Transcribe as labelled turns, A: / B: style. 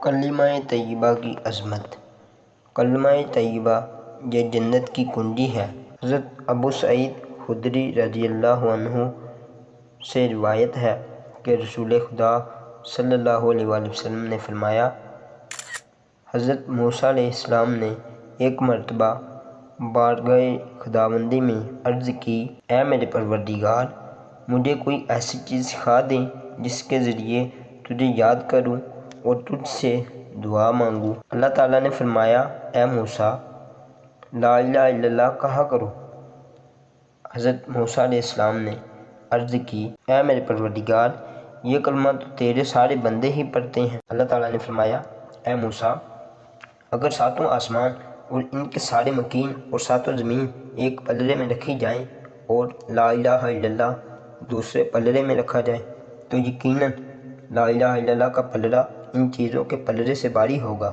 A: کلمہ طیبہ کی عظمت۔ کلمہ طیبہ یہ جنت کی کنجی ہے۔ حضرت ابو سعید خدری رضی اللہ عنہ سے روایت ہے کہ رسول خدا صلی اللہ علیہ وآلہ وسلم نے فرمایا، حضرت موسیٰ علیہ السلام نے ایک مرتبہ بارگاہ خداوندی میں عرض کی، اے میرے پروردگار، مجھے کوئی ایسی چیز سکھا دے جس کے ذریعے تجھے یاد کروں اور تجھ سے دعا مانگوں۔ اللہ تعالیٰ نے فرمایا، اے موسیٰ، لا الہ الا اللہ کہا کرو۔ حضرت موسیٰ علیہ السلام نے عرض کی، اے میرے پروردگار، یہ کلمہ تو تیرے سارے بندے ہی پڑھتے ہیں۔ اللہ تعالیٰ نے فرمایا، اے موسیٰ، اگر ساتوں آسمان اور ان کے سارے مکین اور ساتوں زمین ایک پلڑے میں رکھی جائیں اور لا الہ الا اللہ دوسرے پلڑے میں رکھا جائے تو یقیناً لا الہ الا اللہ کا پلڑا ان چیزوں کے پلڑے سے بھاری ہوگا۔